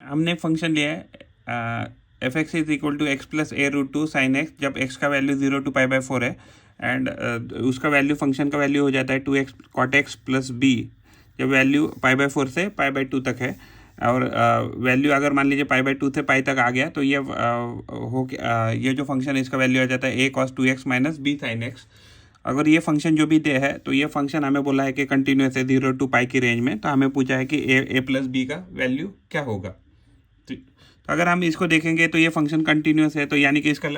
हमने एक फंक्शन लिया है f x is equal to x plus a root two sine x, जब एक्स का वैल्यू 0 to π/4 है एंड उसका वैल्यू फंक्शन का वैल्यू हो जाता है 2x cot x plus b, जब वैल्यू π/4 से π/2 तक है और वैल्यू अगर मान लीजिए π/2 से पाई तक आ गया तो ये जो फंक्शन है इसका वैल्यू आ जाता है a cos 2x minus b sine x. अगर ये फंक्शन जो भी दे है तो ये फंक्शन हमें बोला है कि कंटिन्यूस है 0 to π की रेंज में, तो हमें पूछा है कि a प्लस बी का वैल्यू क्या होगा। तो अगर हम इसको देखेंगे तो ये फंक्शन कंटिन्यूस है, तो यानी कि इसका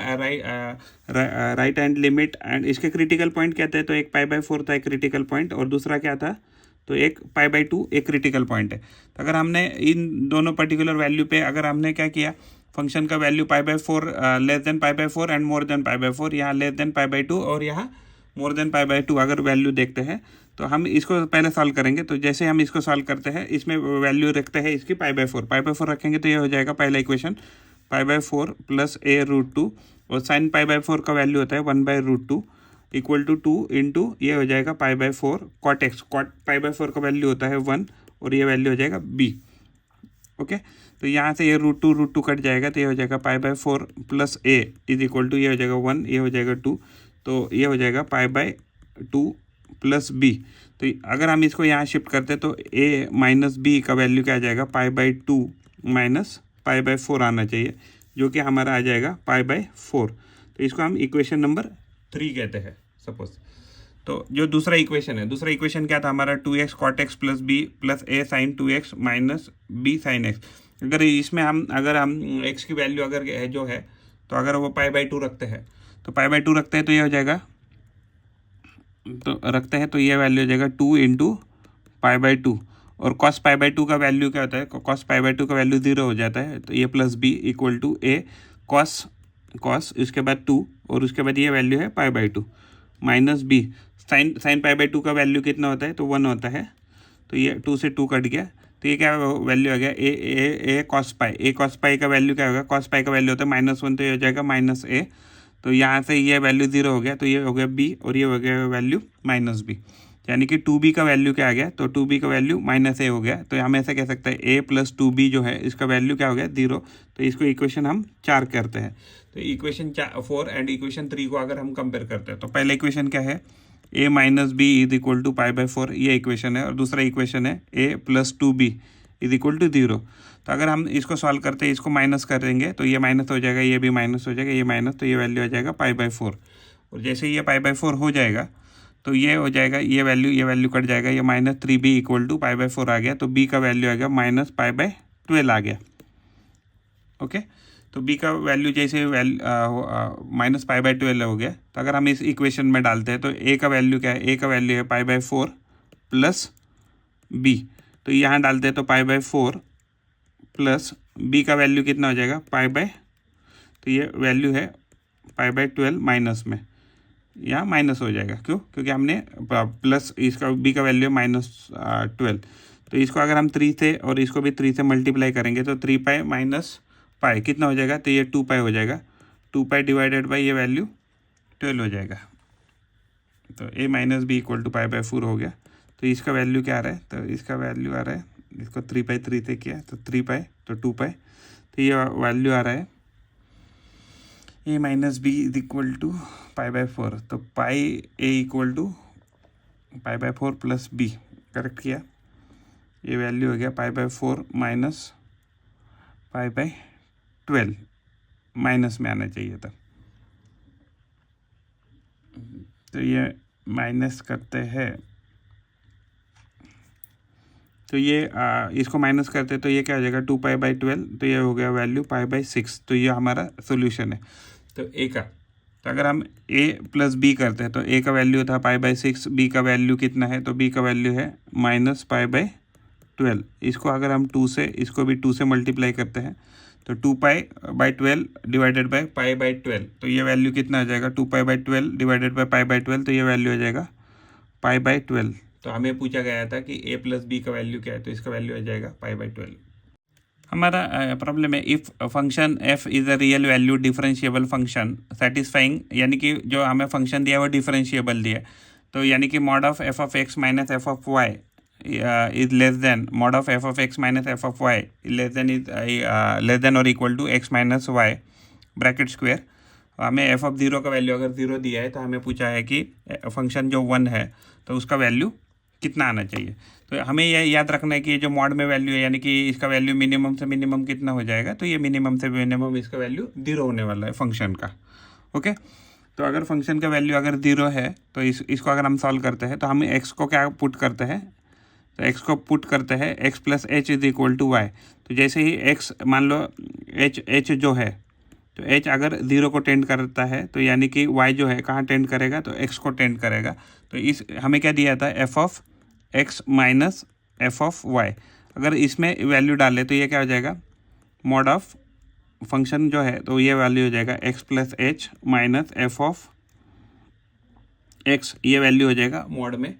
राइट हैंड लिमिट एंड इसके क्रिटिकल पॉइंट क्या थे, तो एक π/4 था एक क्रिटिकल पॉइंट और दूसरा क्या था, तो एक π/2 एक क्रिटिकल पॉइंट है। तो अगर हमने इन दोनों पर्टिकुलर वैल्यू पे अगर हमने क्या किया, फंक्शन का value π/4 less than π/4 and more than π/4, यहाँ लेस देन π/2 और यहाँ मोर देन π/2 अगर वैल्यू देखते हैं तो हम इसको पहले सॉल्व करेंगे। तो जैसे हम इसको सॉल्व करते हैं इसमें वैल्यू रखते हैं इसकी π/4 रखेंगे तो ये हो जाएगा पहला इक्वेशन π/4 प्लस a रूट 2 और साइन π/4 का वैल्यू होता है 1/√2 इक्वल टू 2 इंटू ये हो जाएगा π/4 कॉट एक्स, कॉट π/4 का वैल्यू होता है 1 और ये वैल्यू हो जाएगा b। ओके, तो यहाँ से ये √2 कट जाएगा तो ये हो जाएगा π/4 plus a is equal to ये हो जाएगा 1, ये हो जाएगा 2, तो ये हो जाएगा π/2 प्लस b। तो अगर हम इसको यहाँ शिफ्ट करते तो a माइनस b का वैल्यू क्या आ जाएगा, π/2 माइनस π/4 आना चाहिए जो कि हमारा आ जाएगा π/4। तो इसको हम इक्वेशन नंबर 3 कहते हैं सपोज। तो जो दूसरा इक्वेशन है, दूसरा इक्वेशन क्या था हमारा 2x cot x plus b plus a sine 2x minus b sine x. अगर इसमें अगर हम x की वैल्यू अगर है जो है तो अगर वो π/2 रखते हैं तो ये हो जाएगा, तो रखते हैं तो ये वैल्यू हो जाएगा 2 इंटू π/2 और cos π/2 का वैल्यू क्या होता है, cos π/2 का वैल्यू 0 हो जाता है तो ये plus b equal to a cos इसके बाद 2 और उसके बाद ये वैल्यू है π/2 माइनस बी साइन π/2 का वैल्यू कितना होता है, तो 1 होता है, तो ये 2 से 2 कट गया तो ये क्या वैल्यू आ गया a cos π का वैल्यू क्या होगा, cos π का वैल्यू होता है -1 तो ये हो जाएगा माइनस a, तो यहाँ से ये वैल्यू 0 हो गया तो ये हो गया b और ये हो गया वैल्यू माइनस b, यानी कि 2b का वैल्यू क्या आ गया, तो 2b का वैल्यू -a हो गया। तो हम ऐसे कह सकते हैं a प्लस 2b जो है इसका वैल्यू क्या हो गया 0। तो इसको इक्वेशन हम 4 करते हैं। तो इक्वेशन 4 एंड इक्वेशन 3 को अगर हम कंपेयर करते हैं तो पहला इक्वेशन क्या है, a minus B is equal to π/4 ये इक्वेशन है और दूसरा इक्वेशन है a plus 2b is equal to 0। तो अगर हम इसको सॉल्व करते हैं इसको माइनस करेंगे तो ये माइनस हो जाएगा, ये भी माइनस हो जाएगा, ये माइनस, तो ये वैल्यू आ जाएगा π/4 और जैसे ये π/4 हो जाएगा तो ये हो जाएगा ये वैल्यू कट जाएगा, ये -3b इक्वल टू π/4 आ गया तो b का वैल्यू आ गया -π/12 आ गया। ओके, तो b का वैल्यू जैसे -π/12 हो गया तो अगर हम इस इक्वेशन में डालते हैं तो a का वैल्यू क्या है, a का वैल्यू है π/4 प्लस b, तो यहाँ डालते हैं तो π/4 प्लस b का वैल्यू कितना हो जाएगा तो ये वैल्यू है π/12 माइनस में, यहाँ माइनस हो जाएगा, क्योंकि हमने प्लस इसका b का वैल्यू है -12, तो इसको अगर हम 3 से और इसको भी 3 से मल्टीप्लाई करेंगे तो 3π माइनस पाई कितना हो जाएगा, तो ये 2π हो जाएगा, 2π डिवाइडेड बाई ये वैल्यू 12 हो जाएगा। तो a minus B equal to π/4 हो गया। तो इसका वैल्यू क्या आ रहा है, तो इसका वैल्यू आ रहा है, इसको 3 से किया तो 3π तो 2π, तो ये वैल्यू आ रहा है a minus B is equal to π/4, तो pi a equal to π/4 plus b correct किया, ये वैल्यू हो गया π/4 माइनस π/12 माइनस में आना चाहिए था, तो ये माइनस करते हैं तो ये इसको माइनस करते तो ये क्या हो जाएगा 2π/12, तो ये हो गया वैल्यू π/6, तो ये हमारा सोल्यूशन है। तो a का, तो अगर हम a प्लस b करते हैं तो a का वैल्यू था π/6, b का वैल्यू कितना है, तो b का वैल्यू है -π/12। इसको अगर हम 2 से इसको भी 2 से मल्टीप्लाई करते हैं तो 2π/12 डिवाइडेड बाई π/12, तो ये वैल्यू कितना हो जाएगा 2π/12 डिवाइडेड बाई π/12, तो ये वैल्यू हो जाएगा π/12। तो हमें पूछा गया था कि a प्लस b का वैल्यू क्या है, तो इसका वैल्यू आ जाएगा π/12। हमारा प्रॉब्लम है if function f is a real value differentiable function satisfying, यानी कि जो हमें फंक्शन दिया है वो डिफरेंशिएबल दिया है, तो यानी कि mod of f of x minus f of y is less than mod of F of x minus F of Y less than और equal to X minus Y bracket square. हमें F of zero का value अगर zero दिया है तो हमें पूछा है कि फंक्शन जो 1 है तो उसका वैल्यू कितना आना चाहिए। तो हमें यह याद रखना है कि ये जो मॉड में वैल्यू है यानी कि इसका वैल्यू मिनिमम से मिनिमम कितना हो जाएगा, तो ये मिनिमम से मिनिमम इसका वैल्यू 0 होने वाला है फंक्शन का। ओके, तो अगर फंक्शन का वैल्यू अगर 0 है तो इसको अगर हम सॉल्व करते हैं तो हम एक्स को क्या पुट करते हैं, तो एक्स को पुट करते हैं x plus h is equal to y. तो जैसे ही एक्स मान लो एच जो है तो एच अगर 0 को टेंड करता है तो यानी कि वाई जो है कहाँ टेंड करेगा, तो एक्स को टेंड करेगा। तो इस हमें क्या दिया था, f of x minus F of y. अगर इसमें वैल्यू डालें तो ये क्या हो जाएगा, मॉड ऑफ फंक्शन जो है तो ये वैल्यू हो जाएगा x plus h minus F of x, ये वैल्यू हो जाएगा मॉड में।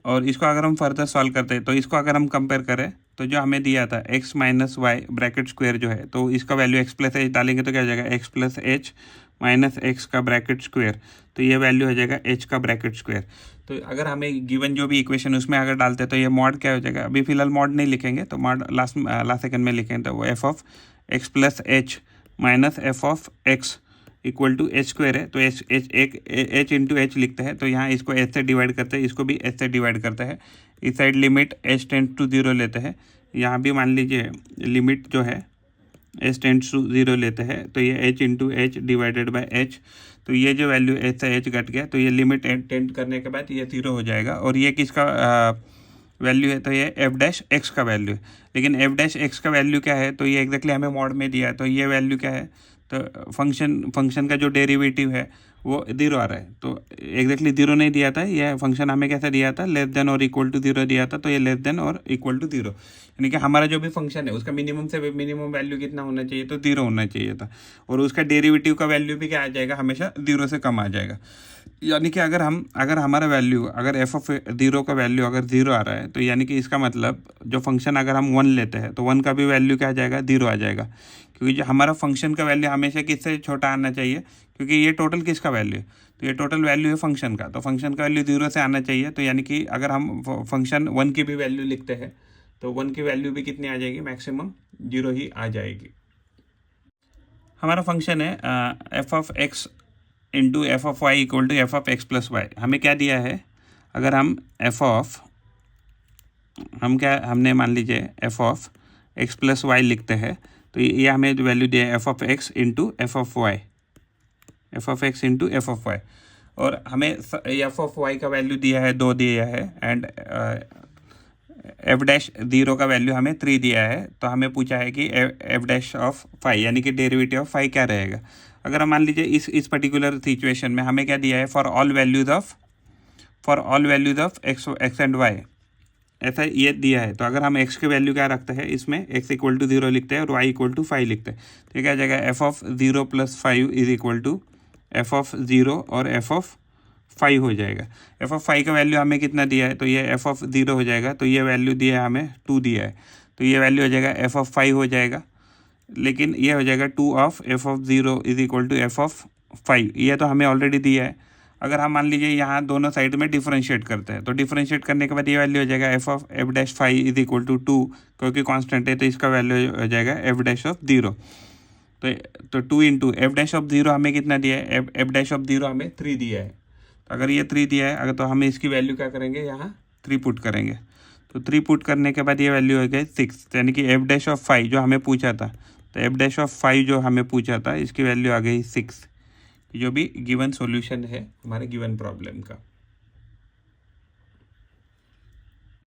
और इसको अगर हम फर्दर सॉल्व करते हैं तो इसको अगर हम कंपेयर करें तो जो हमें दिया था x minus Y bracket square जो है तो इसका वैल्यू एक्स प्लस एच डालेंगे तो क्या हो जाएगा, x plus h minus x का ब्रैकेट स्क्वायर, तो ये वैल्यू हो जाएगा एच का ब्रैकेट स्क्वायर। तो अगर हमें गिवन जो भी इक्वेशन उसमें अगर डालते हैं तो ये मॉड क्या हो जाएगा, अभी फिलहाल मॉड नहीं लिखेंगे तो मॉड लास्ट सेकंड में लिखेंगे, तो वो f of x plus h minus F of x equal to h square है। तो एच इंटू एच लिखते हैं, तो यहाँ इसको एच से डिवाइड करते हैं, इसको भी एच से डिवाइड करते हैं। इस side limit h tends to 0 लेते हैं, यहाँ भी मान लीजिए लिमिट जो है एच टेंड्स टू 0 लेते हैं, तो ये H into H divided by H. तो ये जो वैल्यू एच से एच घट गया तो ये लिमिट टेंड करने के बाद ये 0 हो जाएगा। और ये किसका वैल्यू है, तो ये एफ डैश एक्स का वैल्यू है। लेकिन एफ डैश एक्स का वैल्यू क्या है, तो ये एग्जैक्टली हमें मॉड में दिया है, तो ये वैल्यू क्या है, तो फंक्शन का जो डेरिवेटिव है वो 0 आ रहा है। तो एग्जैक्टली 0 नहीं दिया था, यह फंक्शन हमें कैसे दिया था, लेस देन और इक्वल टू 0 दिया था, तो ये लेस देन और इक्वल टू 0 यानी कि हमारा जो भी फंक्शन है उसका मिनिमम से मिनिमम वैल्यू कितना होना चाहिए, तो 0 होना चाहिए था। और उसका डेरिवेटिव का वैल्यू भी क्या आ जाएगा, हमेशा 0 से कम आ जाएगा। यानी कि अगर हमारा वैल्यू अगर एफ ऑफ 0 का वैल्यू अगर 0 आ रहा है तो यानी कि इसका मतलब जो फंक्शन अगर हम 1 लेते हैं तो 1 का भी वैल्यू क्या आ जाएगा, 0 आ जाएगा। क्योंकि जो हमारा फंक्शन का वैल्यू हमेशा किससे छोटा आना चाहिए, क्योंकि ये टोटल किसका वैल्यू है, तो ये टोटल वैल्यू है फंक्शन का, तो फंक्शन का वैल्यू 0 से आना चाहिए। तो यानी कि अगर हम फंक्शन 1 की भी वैल्यू लिखते हैं तो 1 की वैल्यू भी कितनी आ जाएगी, मैक्सिमम 0 ही आ जाएगी। हमारा फंक्शन है f of x into f of y equal to f of x plus y. हमें क्या दिया है, अगर हम हमने मान लीजिए f of x plus y लिखते हैं तो ये हमें वैल्यू दिया है f of x into f of y, f of x into f of y. और हमें एफ ऑफ वाई का वैल्यू दिया है 2 दिया है एंड एफ डैश 0 का वैल्यू हमें 3 दिया है। तो हमें पूछा है कि एफ डैश ऑफ 5 यानी कि डेरिवेटिव ऑफ 5 क्या रहेगा। अगर हम मान लीजिए इस पर्टिकुलर सिचुएशन में हमें क्या दिया है, for all values of x and y, ऐसा ये दिया है। तो अगर हम x के वैल्यू क्या रखते हैं, इसमें x इक्वल टू 0 लिखते हैं और y इक्वल टू 5 लिखते हैं, तो क्या आ जाएगा, f of 0 plus 5 is equal to f of 0 और एफ ऑफ 5 हो जाएगा। एफ ऑफ 5 का वैल्यू हमें कितना दिया है, तो ये एफ ऑफ 0 हो जाएगा, तो ये वैल्यू दिया है हमें 2 दिया है, तो ये वैल्यू हो जाएगा एफ ऑफ 5 हो जाएगा। लेकिन ये हो जाएगा 2 of F of 0 is equal to f of 5, ये तो हमें ऑलरेडी दिया है। अगर हम मान लीजिए यहाँ दोनों साइड में डिफरेंशिएट करते हैं तो डिफरेंशिएट करने के बाद ये वैल्यू हो जाएगा f of f dash 5 is equal to 2, क्योंकि कांस्टेंट है तो इसका वैल्यू हो जाएगा एफ डैश ऑफ 0। तो 2 इंटू एफ डैश ऑफ 0 हमें कितना दिया है, एफ डैश ऑफ 0 हमें 3 दिया है। तो अगर ये 3 दिया है, अगर तो हम इसकी वैल्यू क्या करेंगे, यहाँ 3 पुट करेंगे। तो 3 पुट करने के बाद ये वैल्यू हो गई 6, यानी कि एफ डैश ऑफ 5 जो हमें पूछा था, तो एफ डैश ऑफ 5 जो हमें पूछा था इसकी वैल्यू आ गई 6, जो भी गिवन सॉल्यूशन है हमारे गिवन प्रॉब्लम का।